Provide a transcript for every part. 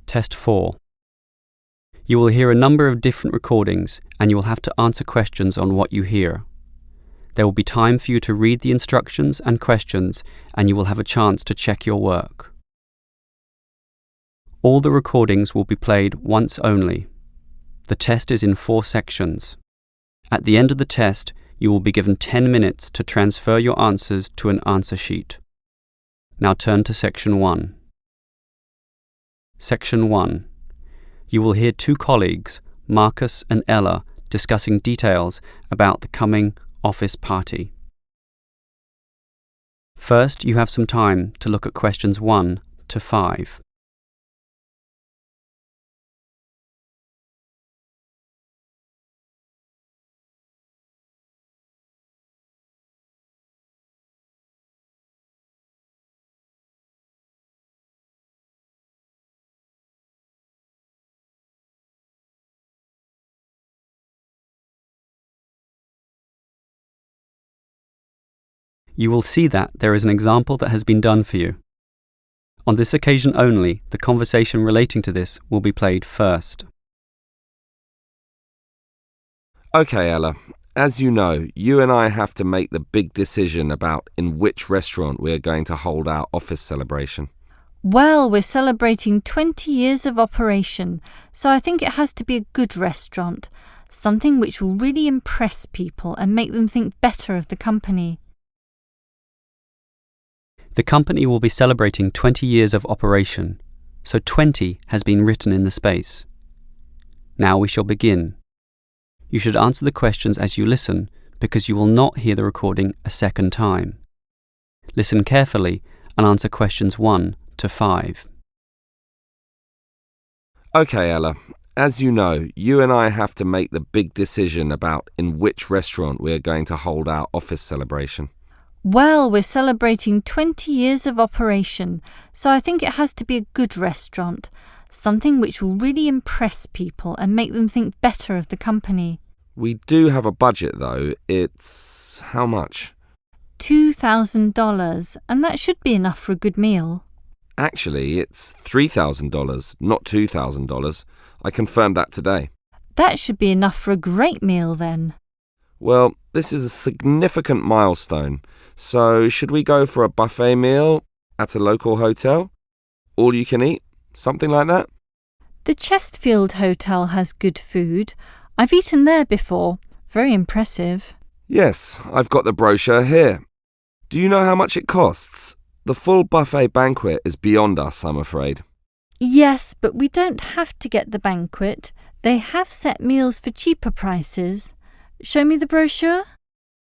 Test 4. You will hear a number of different recordings and you will have to answer questions on what you hear. There will be time for you to read the instructions and questions and you will have a chance to check your work. All the recordings will be played once only. The test is in 4 sections. At the end of the test, you will be given 10 minutes to transfer your answers to an answer sheet. Now turn to Section 1. Section 1. You will hear 2 colleagues, Marcus and Ella, discussing details about the coming office party. First, you have some time to look at questions 1 to 5. You will see that there is an example that has been done for you. On this occasion only, the conversation relating to this will be played first. Okay, Ella. As you know, you and I have to make the big decision about in which restaurant we are going to hold our office celebration. Well, we're celebrating 20 years of operation, so I think it has to be a good restaurant, something which will really impress people and make them think better of the company. The company will be celebrating 20 years of operation, so 20 has been written in the space. Now we shall begin. You should answer the questions as you listen, because you will not hear the recording a second time. Listen carefully and answer questions 1 to 5. Okay, Ella. As you know, you and I have to make the big decision about in which restaurant we are going to hold our office celebration. Well, we're celebrating 20 years of operation, so I think it has to be a good restaurant, something which will really impress people and make them think better of the company. We do have a budget, though. It's how much? $2,000, and that should be enough for a good meal. Actually, it's $3,000, not $2,000. I confirmed that today. That should be enough for a great meal then. Well, this is a significant milestone. So, should we go for a buffet meal at a local hotel? All you can eat? Something like that? The Chesterfield Hotel has good food. I've eaten there before. Very impressive. Yes, I've got the brochure here. Do you know how much it costs? The full buffet banquet is beyond us, I'm afraid. Yes, but we don't have to get the banquet. They have set meals for cheaper prices. Show me the brochure.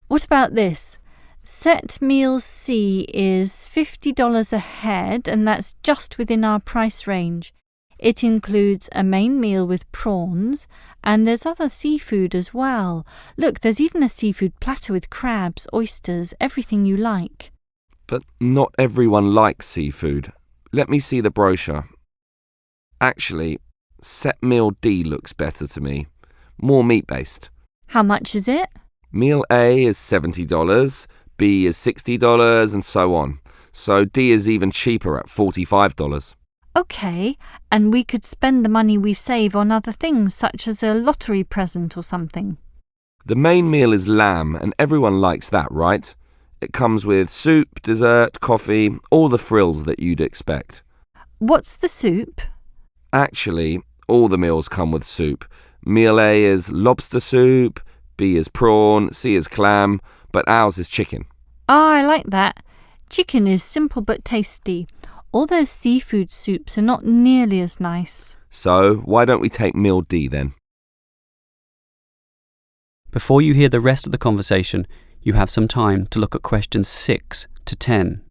What about this? Set meals C is $50 a head, and that's just within our price range. It includes a main meal with prawns, and there's other seafood as well. Look, there's even a seafood platter with crabs, oysters, everything you like. But not everyone likes seafood. Let me see the brochure. Actually, set meal D looks better to me. More meat-based. How much is it? Meal A is $70, B is $60, and so on. So D is even cheaper at $45. OK, and we could spend the money we save on other things, such as a lottery present or something. The main meal is lamb, and everyone likes that, right? It comes with soup, dessert, coffee, all the frills that you'd expect. What's the soup? Actually, all the meals come with soup. Meal A is lobster soup, B is prawn, C is clam, but ours is chicken. I like that. Chicken is simple but tasty. All those seafood soups are not nearly as nice. So, why don't we take meal D then? Before you hear the rest of the conversation, you have some time to look at questions 6 to 10.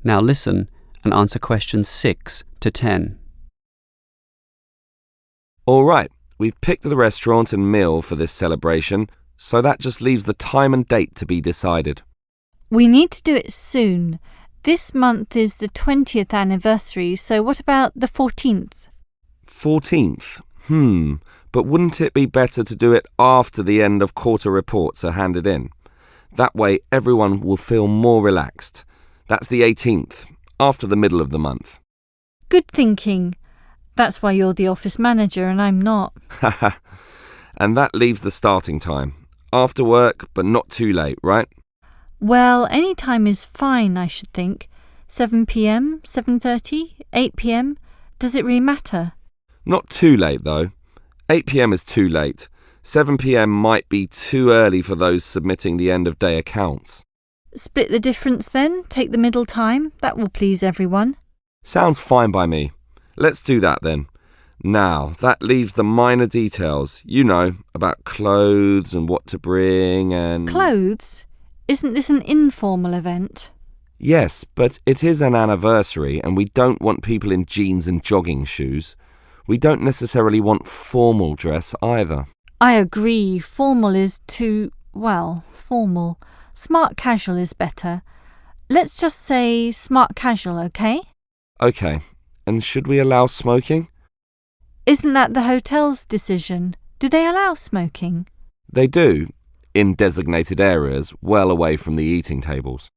Now listen and answer questions 6 to 10. All right, we've picked the restaurant and meal for this celebration, so that just leaves the time and date to be decided. We need to do it soon. This month is the 20th anniversary, so what about the 14th? 14th? But wouldn't it be better to do it after the end of quarter reports are handed in? That way everyone will feel more relaxed. That's the 18th, after the middle of the month. Good thinking. That's why you're the office manager and I'm not. And that leaves the starting time. After work, but not too late, right? Well, any time is fine, I should think. 7 p.m, 7:30, 8 p.m. Does it really matter? Not too late, though. 8 p.m. is too late. 7 p.m. might be too early for those submitting the end-of-day accounts. Split the difference then, take the middle time. That will please everyone. Sounds fine by me. Let's do that then. Now, that leaves the minor details, about clothes and what to bring and... Clothes? Isn't this an informal event? Yes, but it is an anniversary and we don't want people in jeans and jogging shoes. We don't necessarily want formal dress either. I agree. Formal is formal. Smart casual is better. Let's just say smart casual, okay? Okay. And should we allow smoking? Isn't that the hotel's decision? Do they allow smoking? They do, in designated areas, well away from the eating tables.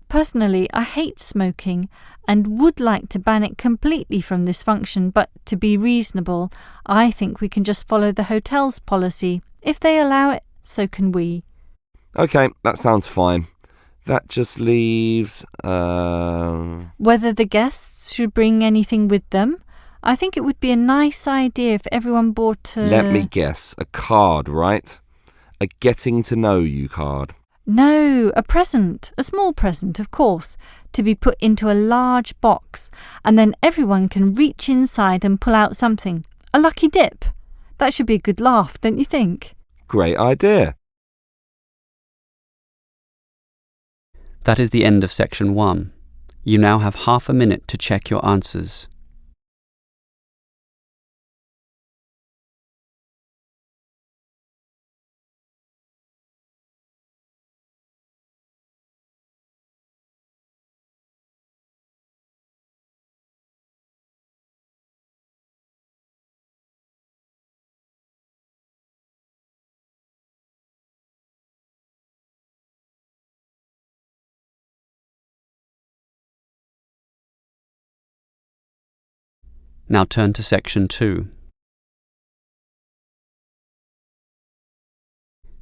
Personally, I hate smoking and would like to ban it completely from this function, but to be reasonable, I think we can just follow the hotel's policy. If they allow it, so can we. Okay, that sounds fine. That just leaves... Whether the guests should bring anything with them? I think it would be a nice idea if everyone bought a... Let me guess, a card, right? A getting to know you card. No, a present, a small present, of course, to be put into a large box, and then everyone can reach inside and pull out something. A lucky dip. That should be a good laugh, don't you think? Great idea. That is the end of section 1. You now have half a minute to check your answers. Now turn to section 2.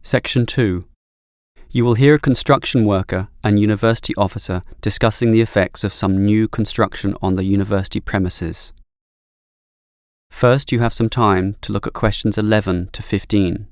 Section 2. You will hear a construction worker and university officer discussing the effects of some new construction on the university premises. First, you have some time to look at questions 11 to 15.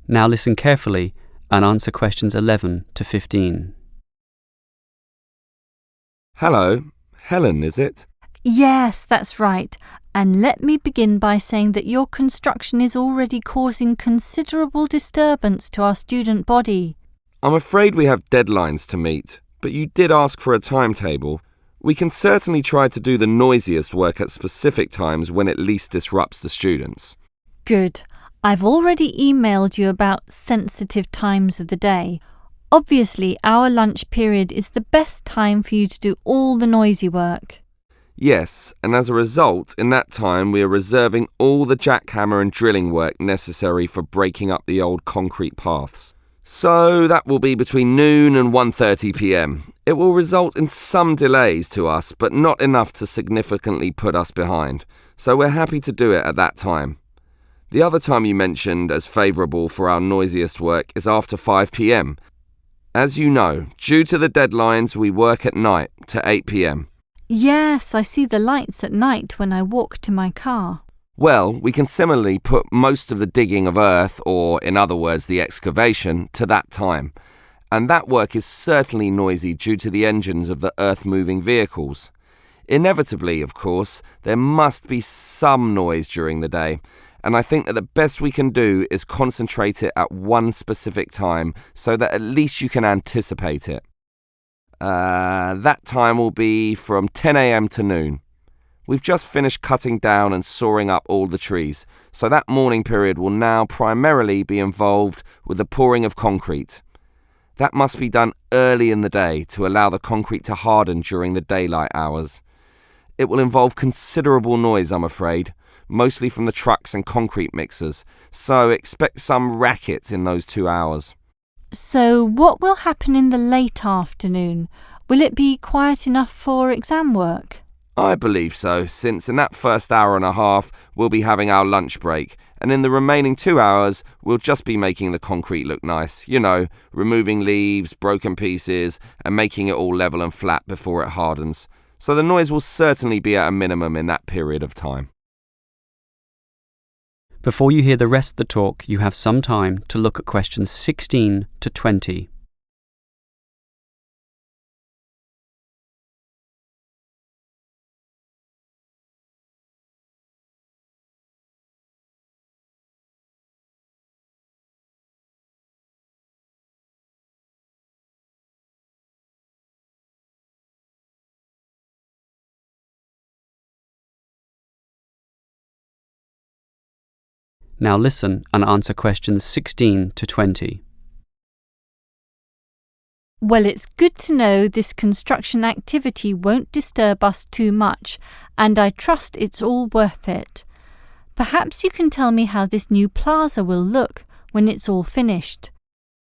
Now listen carefully and answer questions 11 to 15. Hello, Helen, is it? Yes, that's right. And let me begin by saying that your construction is already causing considerable disturbance to our student body. I'm afraid we have deadlines to meet, but you did ask for a timetable. We can certainly try to do the noisiest work at specific times when it least disrupts the students. Good. I've already emailed you about sensitive times of the day. Obviously, our lunch period is the best time for you to do all the noisy work. Yes, and as a result, in that time we are reserving all the jackhammer and drilling work necessary for breaking up the old concrete paths. So that will be between noon and 1:30 p.m. It will result in some delays to us, but not enough to significantly put us behind. So we're happy to do it at that time. The other time you mentioned as favourable for our noisiest work is after 5 p.m. As you know, due to the deadlines, we work at night to 8 p.m. Yes, I see the lights at night when I walk to my car. Well, we can similarly put most of the digging of earth, or in other words, the excavation, to that time. and that work is certainly noisy due to the engines of the earth-moving vehicles. Inevitably, of course, there must be some noise during the day, and I think that the best we can do is concentrate it at one specific time so that at least you can anticipate it. That time will be from 10 a.m. to noon. We've just finished cutting down and sawing up all the trees, so that morning period will now primarily be involved with the pouring of concrete. That must be done early in the day to allow the concrete to harden during the daylight hours. It will involve considerable noise, I'm afraid, mostly from the trucks and concrete mixers, so expect some racket in those 2 hours. So what will happen in the late afternoon? Will it be quiet enough for exam work? I believe so, since in that first hour and a half we'll be having our lunch break, and in the remaining 2 hours we'll just be making the concrete look nice, removing leaves, broken pieces, and making it all level and flat before it hardens. So the noise will certainly be at a minimum in that period of time. Before you hear the rest of the talk, you have some time to look at questions 16 to 20. Now listen and answer questions 16 to 20. Well, it's good to know this construction activity won't disturb us too much, and I trust it's all worth it. Perhaps you can tell me how this new plaza will look when it's all finished.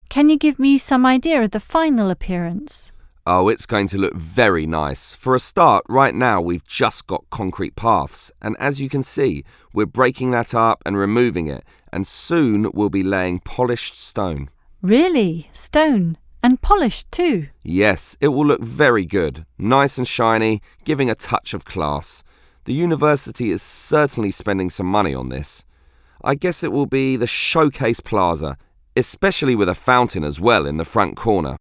Can you give me some idea of the final appearance? Oh, it's going to look very nice. For a start, right now we've just got concrete paths, and as you can see, we're breaking that up and removing it, and soon we'll be laying polished stone. Really? Stone? And polished too? Yes, it will look very good, nice and shiny, giving a touch of class. The university is certainly spending some money on this. I guess it will be the showcase plaza, especially with a fountain as well in the front corner.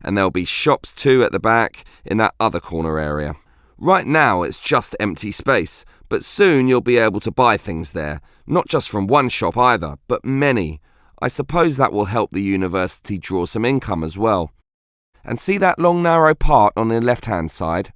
And there'll be shops too at the back in that other corner area. Right now it's just empty space, but soon you'll be able to buy things there, not just from one shop either, but many. I suppose that will help the university draw some income as well. And see that long narrow part on the left-hand side?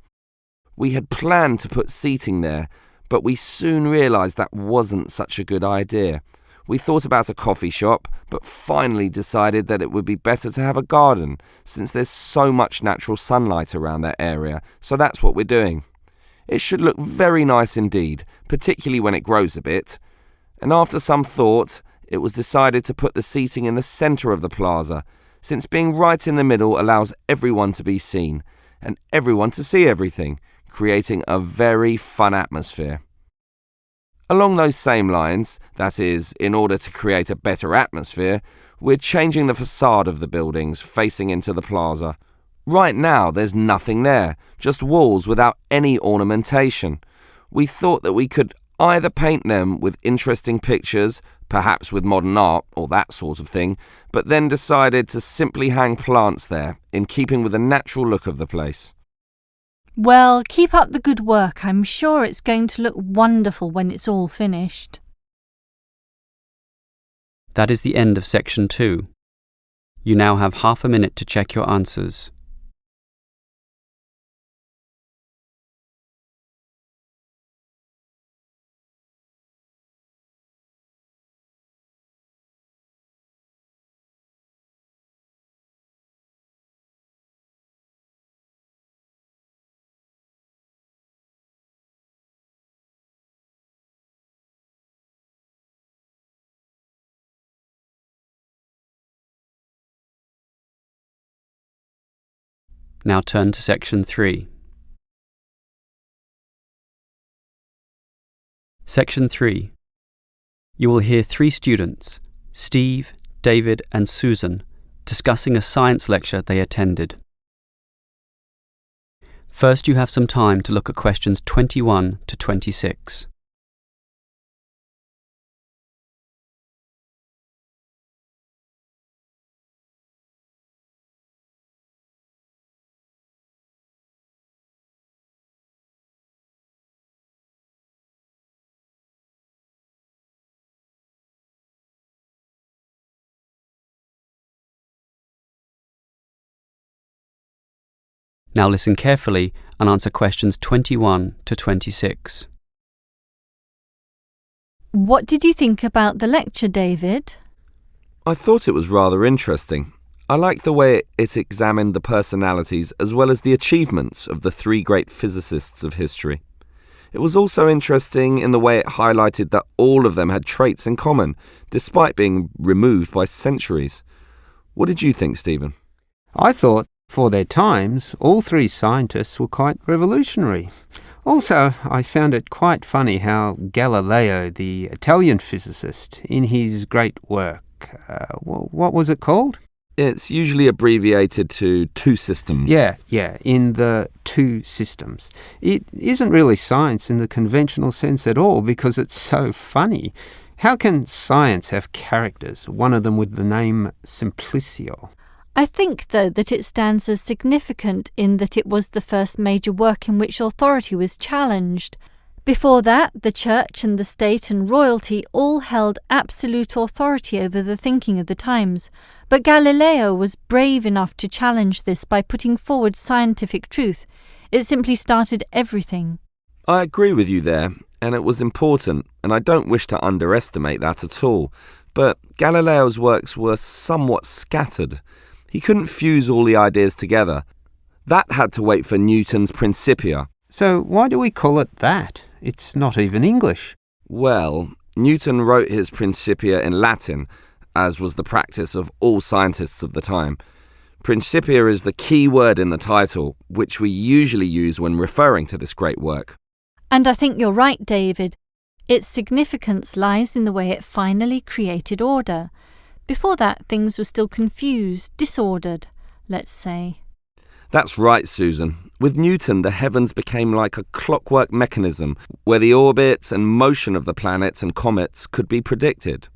We had planned to put seating there, but we soon realised that wasn't such a good idea. We thought about a coffee shop, but finally decided that it would be better to have a garden, since there's so much natural sunlight around that area, so that's what we're doing. It should look very nice indeed, particularly when it grows a bit. And after some thought, it was decided to put the seating in the centre of the plaza, since being right in the middle allows everyone to be seen, and everyone to see everything, creating a very fun atmosphere. Along those same lines, that is, in order to create a better atmosphere, we're changing the facade of the buildings facing into the plaza. Right now there's nothing there, just walls without any ornamentation. We thought that we could either paint them with interesting pictures, perhaps with modern art or that sort of thing, but then decided to simply hang plants there, in keeping with the natural look of the place. Well, keep up the good work. I'm sure it's going to look wonderful when it's all finished. That is the end of section 2. You now have half a minute to check your answers. Now turn to section 3. Section 3. You will hear 3 students, Steve, David and Susan, discussing a science lecture they attended. First, you have some time to look at questions 21 to 26. Now listen carefully and answer questions 21 to 26. What did you think about the lecture, David? I thought it was rather interesting. I liked the way it examined the personalities as well as the achievements of the three great physicists of history. It was also interesting in the way it highlighted that all of them had traits in common, despite being removed by centuries. What did you think, Stephen? I thought, for their times, all three scientists were quite revolutionary. Also, I found it quite funny how Galileo, the Italian physicist, in his great work, what was it called? It's usually abbreviated to two systems. Yeah, in the two systems. It isn't really science in the conventional sense at all because it's so funny. How can science have characters, one of them with the name Simplicio? I think, though, that it stands as significant in that it was the first major work in which authority was challenged. Before that, the church and the state and royalty all held absolute authority over the thinking of the times, but Galileo was brave enough to challenge this by putting forward scientific truth. It simply started everything. I agree with you there, and it was important, and I don't wish to underestimate that at all. But Galileo's works were somewhat scattered. He couldn't fuse all the ideas together. That had to wait for Newton's Principia. So why do we call it that? It's not even English. Well, Newton wrote his Principia in Latin, as was the practice of all scientists of the time. Principia is the key word in the title, which we usually use when referring to this great work. And I think you're right, David. Its significance lies in the way it finally created order. Before that, things were still confused, disordered, let's say. That's right, Susan. With Newton, the heavens became like a clockwork mechanism where the orbits and motion of the planets and comets could be predicted.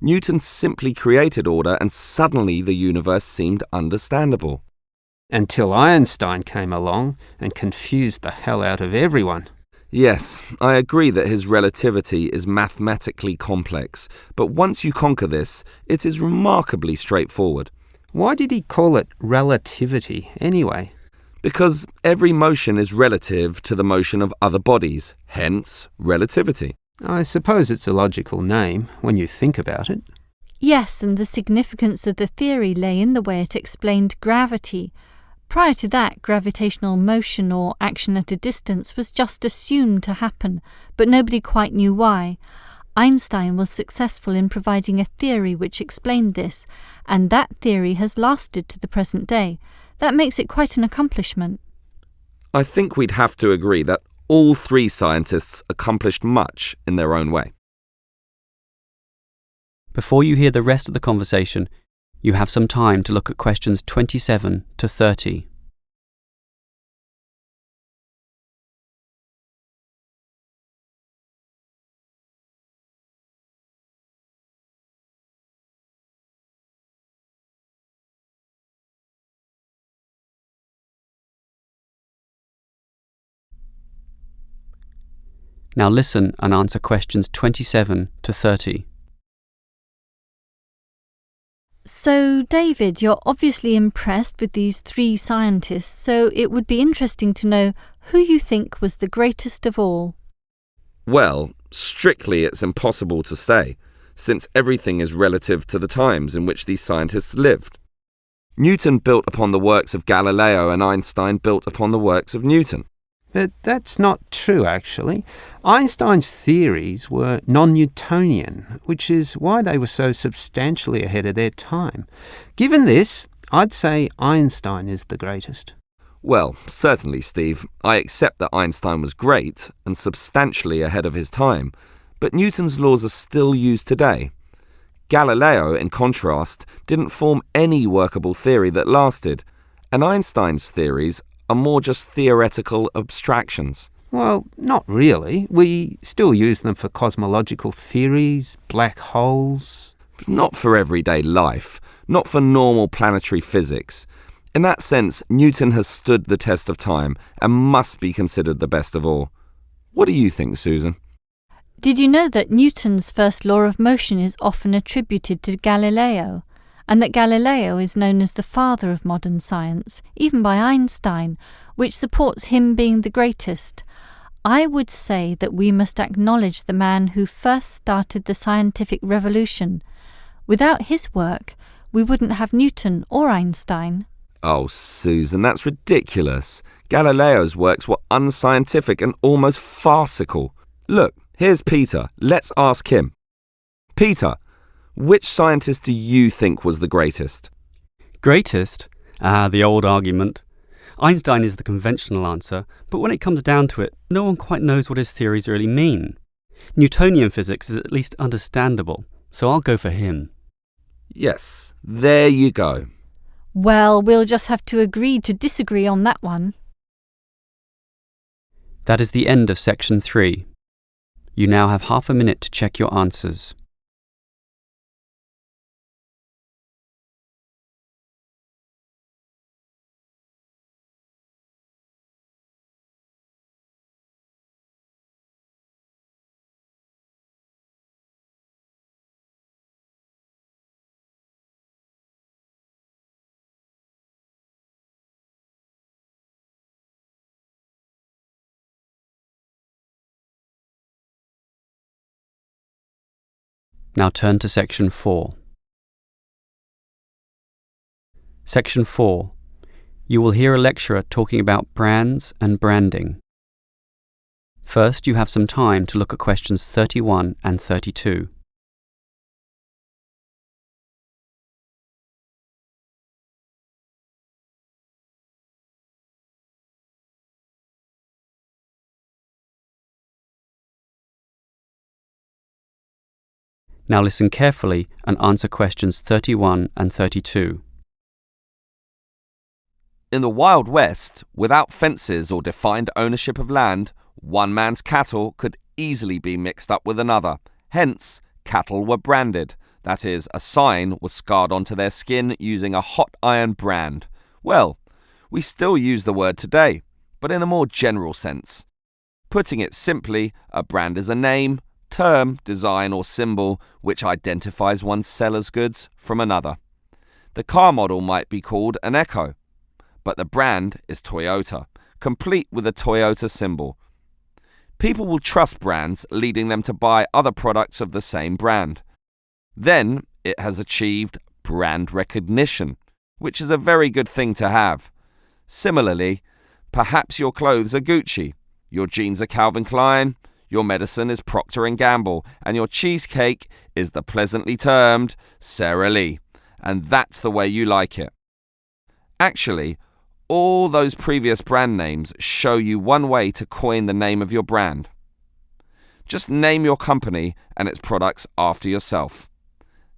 Newton simply created order and suddenly the universe seemed understandable. Until Einstein came along and confused the hell out of everyone. Yes, I agree that his relativity is mathematically complex, but once you conquer this, it is remarkably straightforward. Why did he call it relativity anyway? Because every motion is relative to the motion of other bodies, hence relativity. I suppose it's a logical name when you think about it. Yes, and the significance of the theory lay in the way it explained gravity. Prior to that, gravitational motion or action at a distance was just assumed to happen, but nobody quite knew why. Einstein was successful in providing a theory which explained this, and that theory has lasted to the present day. That makes it quite an accomplishment. I think we'd have to agree that all three scientists accomplished much in their own way. Before you hear the rest of the conversation, you have some time to look at questions 27 to 30. Now listen and answer questions 27 to 30. So, David, you're obviously impressed with these three scientists, so it would be interesting to know who you think was the greatest of all. Well, strictly it's impossible to say, since everything is relative to the times in which these scientists lived. Newton built upon the works of Galileo and Einstein built upon the works of Newton. But that's not true, actually. Einstein's theories were non-Newtonian, which is why they were so substantially ahead of their time. Given this, I'd say Einstein is the greatest. Well, certainly, Steve. I accept that Einstein was great and substantially ahead of his time, but Newton's laws are still used today. Galileo, in contrast, didn't form any workable theory that lasted, and Einstein's theories are more just theoretical abstractions. Well, not really. We still use them for cosmological theories, black holes. Not for everyday life, not for normal planetary physics. In that sense, Newton has stood the test of time and must be considered the best of all. What do you think, Susan? Did you know that Newton's first law of motion is often attributed to Galileo? and that Galileo is known as the father of modern science, even by Einstein, which supports him being the greatest. I would say that we must acknowledge the man who first started the scientific revolution. Without his work, we wouldn't have Newton or Einstein. Oh, Susan, that's ridiculous. Galileo's works were unscientific and almost farcical. Look, here's Peter. Let's ask him. Peter, which scientist do you think was the greatest? Greatest? The old argument. Einstein is the conventional answer, but when it comes down to it, no one quite knows what his theories really mean. Newtonian physics is at least understandable, so I'll go for him. Yes, there you go. Well, we'll just have to agree to disagree on that one. That is the end of section 3. You now have half a minute to check your answers. Now turn to section 4. Section 4. You will hear a lecturer talking about brands and branding. First, you have some time to look at questions 31 and 32. Now listen carefully and answer questions 31 and 32. In the Wild West, without fences or defined ownership of land, one man's cattle could easily be mixed up with another. Hence, cattle were branded. That is, a sign was scarred onto their skin using a hot iron brand. Well, we still use the word today, but in a more general sense. Putting it simply, a brand is a name, term, design or symbol which identifies one's seller's goods from another. The car model might be called an Echo, but the brand is Toyota, complete with a Toyota symbol. People will trust brands, leading them to buy other products of the same brand. Then it has achieved brand recognition, which is a very good thing to have. Similarly, perhaps your clothes are Gucci, your jeans are Calvin Klein, your medicine is Procter & Gamble, and your cheesecake is the pleasantly termed Sara Lee. And that's the way you like it. Actually, all those previous brand names show you one way to coin the name of your brand. Just name your company and its products after yourself.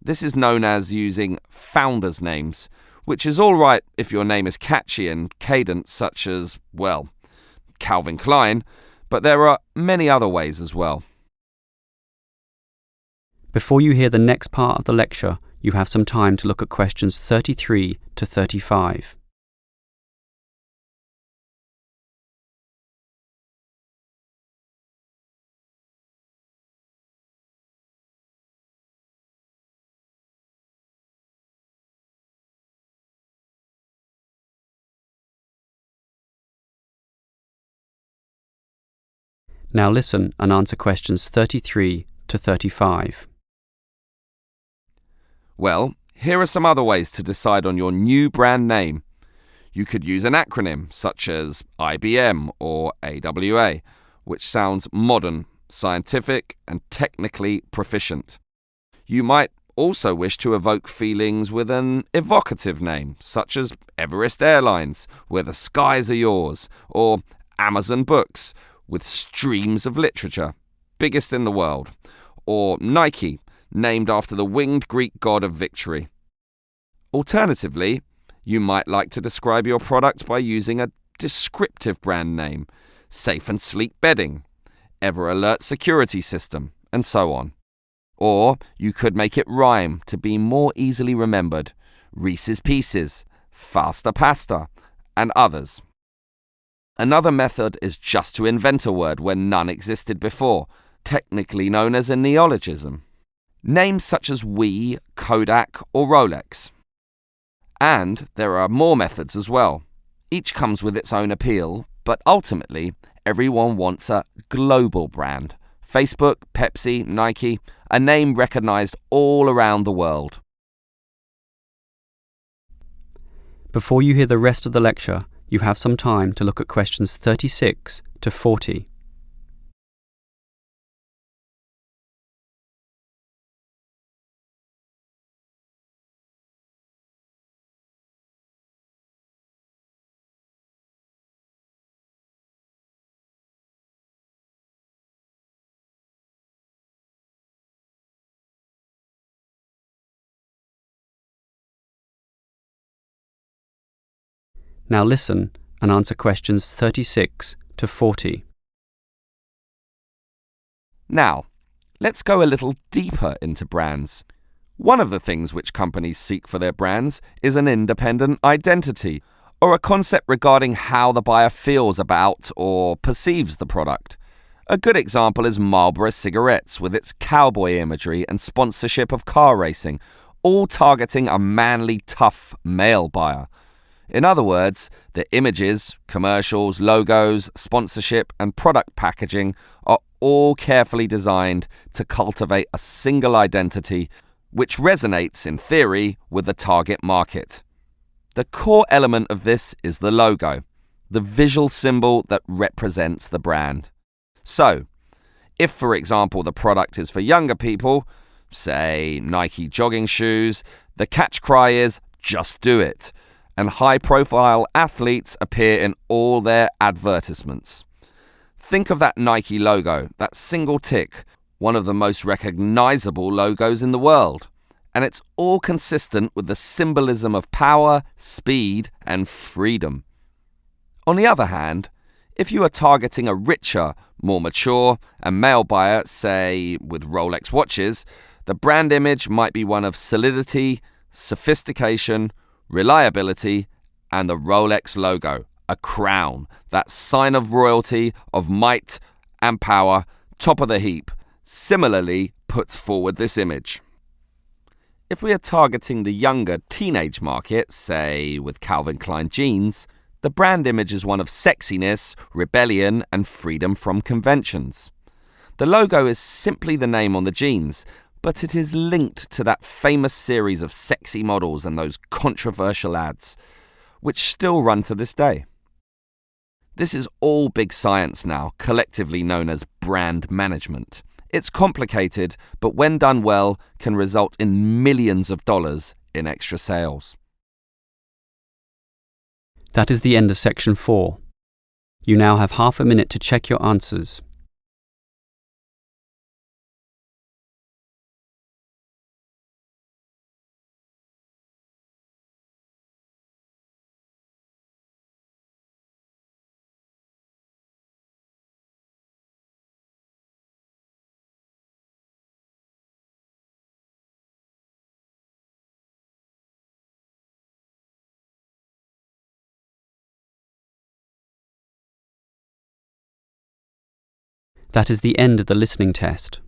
This is known as using founders' names, which is all right if your name is catchy and cadent, such as, well, Calvin Klein, but there are many other ways as well. Before you hear the next part of the lecture, you have some time to look at questions 33 to 35. Now listen and answer questions 33 to 35. Well, here are some other ways to decide on your new brand name. You could use an acronym such as IBM or AWA, which sounds modern, scientific, and technically proficient. You might also wish to evoke feelings with an evocative name, such as Everest Airlines, where the skies are yours, or Amazon Books, with streams of literature, biggest in the world, or Nike, named after the winged Greek god of victory. Alternatively, you might like to describe your product by using a descriptive brand name, Safe and Sleek Bedding, Ever Alert Security System, and so on. Or you could make it rhyme to be more easily remembered, Reese's Pieces, Faster Pasta, and others. Another method is just to invent a word where none existed before, technically known as a neologism. Names such as Wii, Kodak, or Rolex And there are more methods as well. Each comes with its own appeal, but ultimately, everyone wants a global brand. Facebook, Pepsi, Nike, a name recognized all around the world. Before you hear the rest of the lecture, you have some time to look at questions 36 to 40. Now listen and answer questions 36 to 40. Now, let's go a little deeper into brands. One of the things which companies seek for their brands is an independent identity, or a concept regarding how the buyer feels about or perceives the product. A good example is Marlboro cigarettes with its cowboy imagery and sponsorship of car racing, all targeting a manly, tough male buyer. In other words, the images, commercials, logos, sponsorship, and product packaging are all carefully designed to cultivate a single identity which resonates, in theory, with the target market. The core element of this is the logo, the visual symbol that represents the brand. So, if, for example, the product is for younger people, say Nike jogging shoes, the catch cry is, "Just do it." And high-profile athletes appear in all their advertisements. Think of that Nike logo, that single tick, one of the most recognizable logos in the world. And it's all consistent with the symbolism of power, speed, and freedom. On the other hand, if you are targeting a richer, more mature, and male buyer, say with Rolex watches, the brand image might be one of solidity, sophistication, reliability, and the Rolex logo, a crown, that sign of royalty, of might and power, top of the heap, similarly puts forward this image. If we are targeting the younger teenage market, say with Calvin Klein jeans, the brand image is one of sexiness, rebellion, and freedom from conventions. The logo is simply the name on the jeans, but it is linked to that famous series of sexy models and those controversial ads, which still run to this day. This is all big science now, collectively known as brand management. It's complicated, but when done well, can result in millions of dollars in extra sales. That is the end of section 4. You now have half a minute to check your answers. That is the end of the listening test.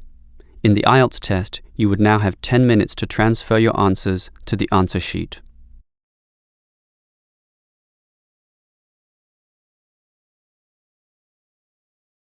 In the IELTS test, you would now have 10 minutes to transfer your answers to the answer sheet.